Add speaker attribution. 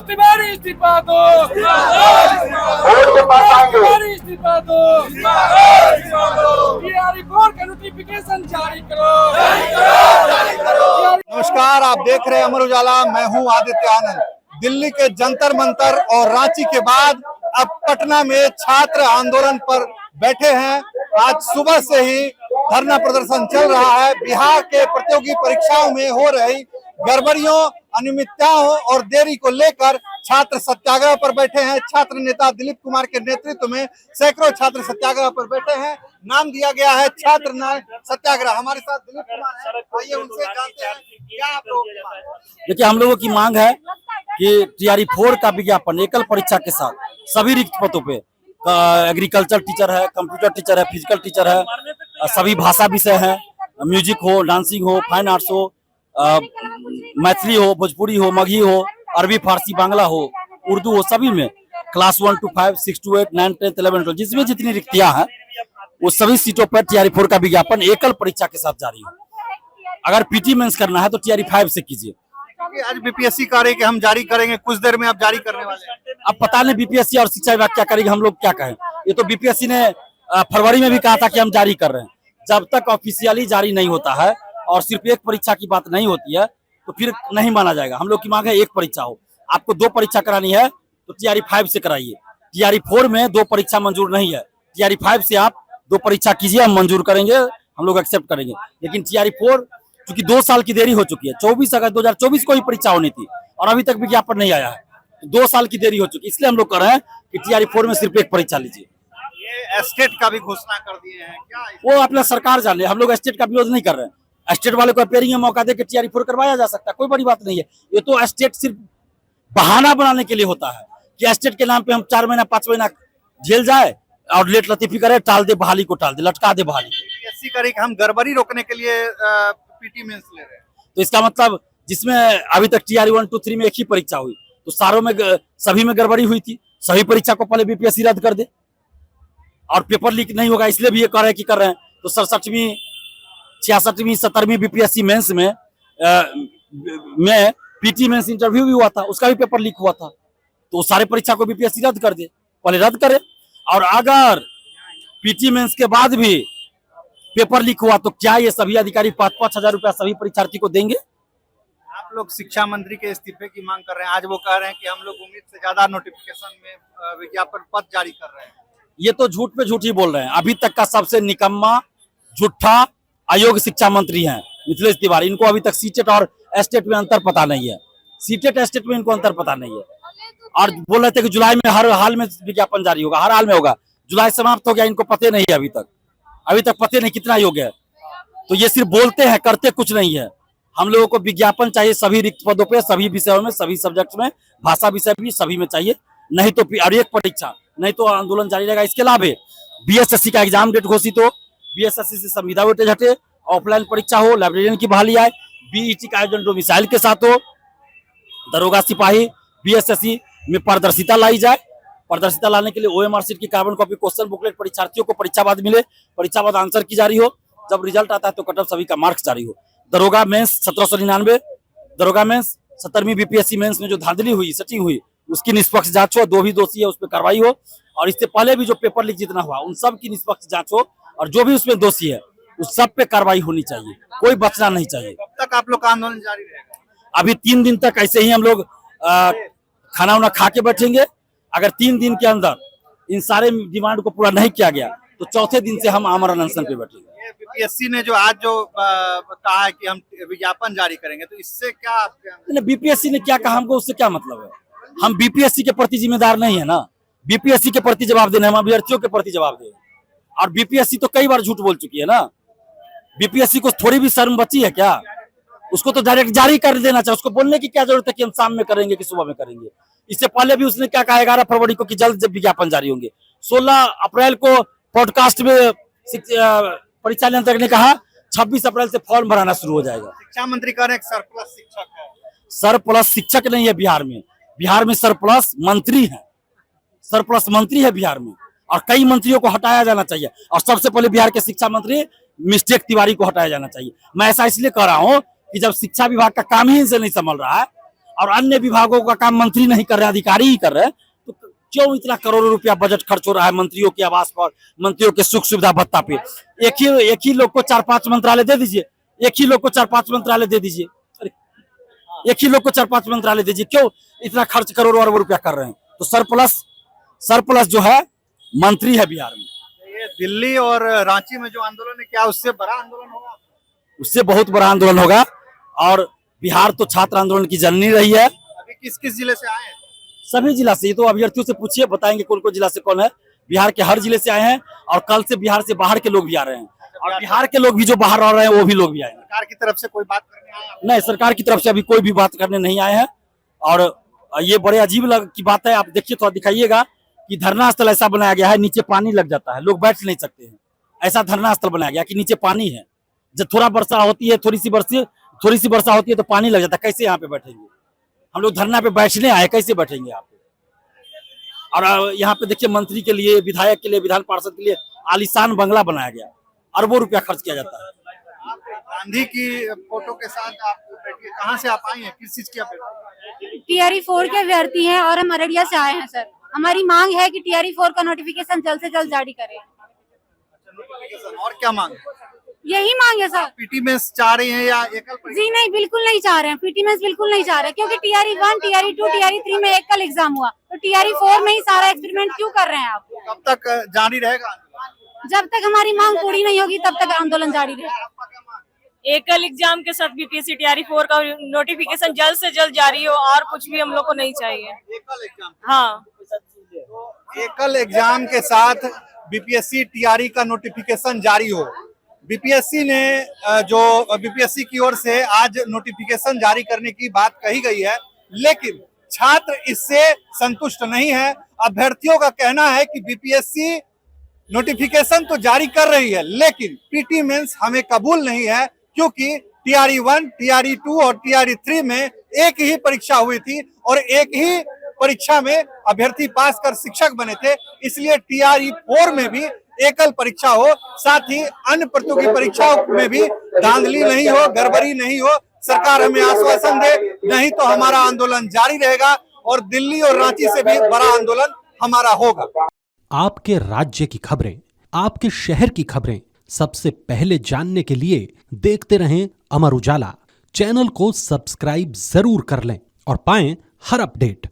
Speaker 1: तिवारी इस्तीफा दो, तिवारी इस्तीफा दो, टीआरई 4 का नोटिफिकेशन जारी करो।
Speaker 2: नमस्कार, आप देख रहे हैं अमर उजाला। मैं हूं आदित्य आनंद। दिल्ली के जंतर मंतर और रांची के बाद अब पटना में छात्र आंदोलन पर बैठे हैं। आज सुबह से ही धरना प्रदर्शन चल रहा है। बिहार के प्रतियोगी परीक्षाओं में हो रही गड़बड़ियों, अनियमितताओं और देरी को लेकर छात्र सत्याग्रह पर बैठे हैं। छात्र नेता दिलीप कुमार के नेतृत्व में सैकड़ों छात्र सत्याग्रह पर बैठे हैं। नाम दिया गया है छात्र न्याय सत्याग्रह। हमारे साथ दिलीप कुमार है, आइए उनसे जानते हैं क्या आप लोगों की मांग है।
Speaker 3: देखिए, हम लोगों की मांग है कि टीआरई 4 का विज्ञापन एकल परीक्षा के साथ सभी रिक्त पदों पे, एग्रीकल्चर टीचर है, कंप्यूटर टीचर है, फिजिकल टीचर है, सभी भाषा विषय है, म्यूजिक हो, डांसिंग हो, फाइन आर्ट्स हो, मैथिली हो, भोजपुरी हो, मगही हो, अरबी, फारसी, बांग्ला हो, उर्दू हो, सभी में क्लास 1 to 5, 6 to 8, 9, 10, 11, 12 जिसमें जितनी रिक्तियां हैं वो सभी सीटों पर टीआरई 4 का विज्ञापन एकल परीक्षा के साथ जारी हो। अगर पीटी मेंस करना है तो टीआरई 5 से कीजिए।
Speaker 2: आज बीपीएससी कह रही है कि हम जारी करेंगे, कुछ देर में आप जारी करने वाले हैं।
Speaker 3: अब पता नहीं बीपीएससी और शिक्षा विभाग क्या करेगी, हम लोग क्या कहें। ये तो बीपीएससी ने फरवरी में भी कहा था कि हम जारी कर रहे हैं। जब तक ऑफिशियली जारी नहीं होता है और सिर्फ एक परीक्षा की बात नहीं होती है तो फिर नहीं माना जाएगा। हम लोग की मांग है एक परीक्षा हो। आपको 2 परीक्षा करानी है तो टीआरई 5 से कराइए। टीआरई 4 में 2 परीक्षा मंजूर नहीं है। टीआरई 5 से आप 2 परीक्षा कीजिए, हम मंजूर करेंगे, हम लोग एक्सेप्ट करेंगे। लेकिन टीआरई 4 क्योंकि 2 साल की देरी हो चुकी है, 24 अगस्त 2024 को ही परीक्षा होनी थी और अभी तक विज्ञापन नहीं आया है, 2 साल की देरी हो चुकी है। इसलिए हम लोग कह रहे हैं कि टीआरई 4 में सिर्फ एक परीक्षा लीजिए।
Speaker 2: ये स्टेट का भी घोषणा कर दिए हैं क्या?
Speaker 3: वो अपना सरकार जाने, हम लोग स्टेट का विरोध नहीं कर रहे हैं। स्टेट वाले को अपेयरिंग में मौका दे के टीआरई 4 करवाया जा सकता है, कोई बड़ी बात नहीं है। ये तो स्टेट सिर्फ बहाना बनाने के लिए होता है कि स्टेट के नाम पे हम 4 महीना 5 महीना झेल जाए और लेट लतीफी करे, टाल दे बहाली को, टाल दे, लटका दे बहाली को।
Speaker 2: बीपीएससी कह रही कि हम गड़बड़ी रोकने के लिए पीटी मेंस ले रहे हैं।
Speaker 3: तो इसका मतलब जिसमें अभी तक टीआरई 1, 2, 3 में एक ही परीक्षा हुई तो सारों में सभी में गड़बड़ी हुई थी। सभी परीक्षा को पहले बीपीएससी रद्द कर दे और पेपर लीक नहीं होगा, इसलिए भी ये कर रहे हैं। तो 67वीं 66वीं 70वीं बीपीएससी मेंस में पीटी मेंस इंटरव्यू भी हुआ था, उसका भी पेपर लीक हुआ था। तो सारे परीक्षा को बीपीएससी रद्द कर दे, पहले रद्द करे। और अगर पीटी मेंस के बाद भी पेपर लीक हुआ तो क्या ये सभी अधिकारी 5-5 हजार रुपया सभी परीक्षार्थी को देंगे?
Speaker 2: आप लोग शिक्षा मंत्री के इस्तीफे की मांग कर रहे हैं। आज वो कह रहे हैं कि हम लोग उम्मीद से ज्यादा नोटिफिकेशन में विज्ञापन पद जारी कर रहे हैं।
Speaker 3: ये तो झूठ पे झूठ ही बोल रहे हैं। अभी तक का सबसे निकम्मा, झूठा अयोग्य शिक्षा मंत्री हैं मिथिलेश तिवारी। इनको अभी तक सीटेट और एस्टेट में अंतर पता नहीं है। सीटेट एस्टेट में इनको अंतर पता नहीं है। और बोल रहे थे कि जुलाई में हर हाल में विज्ञापन जारी होगा, हर हाल में होगा। जुलाई समाप्त हो गया, इनको पते नहीं है अभी तक पते नहीं कितना योग्य है। तो ये सिर्फ बोलते हैं, करते कुछ नहीं है। हम लोगों को विज्ञापन चाहिए सभी रिक्त पदों पे, सभी विषयों में, सभी सब्जेक्ट में, भाषा विषय भी सभी में चाहिए। नहीं तो और एक परीक्षा, नहीं तो आंदोलन जारी रहेगा। इसके अलावा बीएसएससी का एग्जाम डेट घोषित हो, बीएसएससी से संविदा वेटेज हटे, ऑफलाइन परीक्षा हो, लाइब्रेरियन की बहाली आए, बीईटी का आयोजन डोमिसाइल के साथ हो, दरोगा सिपाही बीएसएससी में पारदर्शिता लाई जाए। पारदर्शिता लाने के लिए ओएमआर शीट की कार्बन कॉपी क्वेश्चन बुकलेट परीक्षार्थियों को परीक्षा बाद मिले, परीक्षा बाद आंसर की जारी हो। जब रिजल्ट आता है तो कट ऑफ सभी का मार्क्स जारी हो। दरोगा मेंस 1799, दरोगा मेंस 70वीं बीपीएससी मेंस में जो धांधली हुई, सेटिंग हुई, उसकी निष्पक्ष जांच हो। 2 भी दोषी है, उस पर कार्रवाई हो। और इससे पहले भी जो पेपर लीक जितना हुआ उन सब की निष्पक्ष जांच हो और जो भी उसमें दोषी है उस सब पे कार्रवाई होनी चाहिए, कोई बचना नहीं चाहिए।
Speaker 2: कब तक आप लोग का आंदोलन जारी रहेगा?
Speaker 3: अभी 3 दिन तक ऐसे ही हम लोग खाना वाना खा के बैठेंगे। अगर 3 दिन के अंदर इन सारे डिमांड को पूरा नहीं किया गया तो चौथे दिन से हम आमरण अनशन पे बैठेंगे।
Speaker 2: बीपीएससी ने जो आज जो कहा है कि हम विज्ञापन जारी करेंगे, तो इससे क्या
Speaker 3: बीपीएससी ने क्या कहा, हमको उससे क्या मतलब है? हम बीपीएससी के प्रति जिम्मेदार नहीं है ना। बीपीएससी के प्रति जवाब देना, हम अभ्यर्थियों के प्रति जवाब दें। और बीपीएससी तो कई बार झूठ बोल चुकी है ना। बीपीएससी को थोड़ी भी शर्म बची है क्या? उसको तो डायरेक्ट जारी कर देना चाहिए। उसको बोलने की क्या जरूरत है कि हम शाम में करेंगे कि सुबह में करेंगे? इससे पहले भी उसने क्या कहा 11 फरवरी को कि जल्द जब विज्ञापन जारी होंगे। 16 अप्रैल को पॉडकास्ट में परीक्षा नियंत्रक ने कहा 26 अप्रैल से फॉर्म भराना शुरू हो जाएगा।
Speaker 2: शिक्षा मंत्री कह रहे हैं सरप्लस शिक्षक है।
Speaker 3: सरप्लस शिक्षक नहीं है बिहार में सरप्लस मंत्री है। सरप्लस मंत्री है बिहार में और कई मंत्रियों को हटाया जाना चाहिए। और सबसे पहले बिहार के शिक्षा मंत्री मिस्टेक तिवारी को हटाया जाना चाहिए। मैं ऐसा इसलिए कह रहा हूँ कि जब शिक्षा विभाग का काम ही इनसे नहीं संभल रहा है और अन्य विभागों का काम मंत्री नहीं कर रहे, अधिकारी ही कर रहे हैं, तो क्यों इतना करोड़ों रुपया बजट खर्च हो रहा है मंत्रियों के आवास पर, मंत्रियों के सुख सुविधा भत्ता पे? एक ही लोग को 4-5 मंत्रालय दे दीजिए, एक ही लोग को 4-5 मंत्रालय दे दीजिए, एक ही लोग को 4-5 मंत्रालय दीजिए, क्यों इतना खर्च करोड़ों अरबों रुपया कर रहे हैं? तो सरप्लस जो है मंत्री है बिहार में।
Speaker 2: ये दिल्ली और रांची में जो आंदोलन है, क्या उससे बड़ा आंदोलन होगा?
Speaker 3: उससे बहुत बड़ा आंदोलन होगा। और बिहार तो छात्र आंदोलन की जननी रही है।
Speaker 2: अभी किस किस जिले से आए हैं?
Speaker 3: सभी जिला से, ये तो अभ्यर्थियों से पूछिए, बताएंगे कौन कौन जिला से कौन है। बिहार के हर जिले से आए हैं और कल से बिहार से बाहर के लोग भी आ रहे हैं, और बिहार के लोग भी जो बाहर रह रहे हैं वो भी लोग भी आए हैं।
Speaker 2: सरकार की तरफ से कोई बात करने आए हैं?
Speaker 3: नहीं, सरकार की तरफ से अभी कोई भी बात करने नहीं आए हैं। और ये बड़े अजीब की बात है, आप देखिए, थोड़ा दिखाइएगा कि धरना स्थल ऐसा बनाया गया है, नीचे पानी लग जाता है, लोग बैठ नहीं सकते हैं। ऐसा धरना स्थल बनाया गया कि नीचे पानी है, जब थोड़ा वर्षा होती है, थोड़ी सी वर्षा होती है तो पानी लग जाता है। कैसे यहाँ पे बैठेंगे हम लोग? धरना पे बैठने आए, कैसे बैठेंगे यहाँ पे? और यहाँ पे देखिए, मंत्री के लिए, विधायक के लिए, विधान पार्षद के लिए आलीशान बंगला बनाया गया, अरबों रुपया खर्च किया जाता है।
Speaker 2: गांधी की फोटो के साथ आप बैठिए। कहाँ से आप आई हैं, किस चीज की अभ्यर्थी?
Speaker 4: टीआरई 4 के अभ्यर्थी हैं और हम अररिया से आए हैं सर। हमारी मांग है कि टीआरई 4 का नोटिफिकेशन जल्द से जल्द जारी करें।
Speaker 2: और क्या मांग?
Speaker 4: यही मांग है सर।
Speaker 2: पीटी में चाह रही हैं या एकल परीक्षा?
Speaker 4: जी नहीं, बिल्कुल नहीं चाह रहे हैं, पीटी में बिल्कुल नहीं चाह रहे, क्योंकि टीआरई 1, टीआरई 2, टीआरई 3 में एकल एग्जाम हुआ, तो टीआरई 4 में ही सारा एक्सपेरिमेंट क्यों कर रहे हैं आप?
Speaker 2: कब तक जारी रहेगा?
Speaker 4: जब तक हमारी मांग पूरी नहीं होगी तब तक आंदोलन जारी रहेगा।
Speaker 5: एकल एग्जाम के साथ बीपीएससी टीआरई 4 का नोटिफिकेशन जल्द से जल्द जारी हो, और कुछ भी हम लोग को नहीं चाहिए।
Speaker 2: एकल एग्जाम?
Speaker 5: हाँ,
Speaker 2: एकल एग्जाम के साथ बीपीएससी टीआरई का नोटिफिकेशन जारी हो। बीपीएससी ने जो बीपीएससी की ओर से आज नोटिफिकेशन जारी करने की बात कही गई है, लेकिन छात्र इससे संतुष्ट नहीं है। अभ्यर्थियों का कहना है कि बीपीएससी नोटिफिकेशन तो जारी कर रही है, लेकिन पीटी मेंस हमें कबूल नहीं है, क्योंकि टीआरई 1, टीआरई 2 और टीआरई 3 में एक ही परीक्षा हुई थी और एक ही परीक्षा में अभ्यर्थी पास कर शिक्षक बने थे। इसलिए टीआरई 4 में भी एकल परीक्षा हो, साथ ही अन्य प्रतियोगी परीक्षाओं में भी धांधली नहीं हो, गड़बड़ी नहीं हो। सरकार हमें आश्वासन दे, नहीं तो हमारा आंदोलन जारी रहेगा और दिल्ली और रांची से भी बड़ा आंदोलन हमारा होगा।
Speaker 6: आपके राज्य की खबरें, आपके शहर की खबरें सबसे पहले जानने के लिए देखते रहें अमर उजाला। चैनल को सब्सक्राइब जरूर कर लें और पाएं हर अपडेट।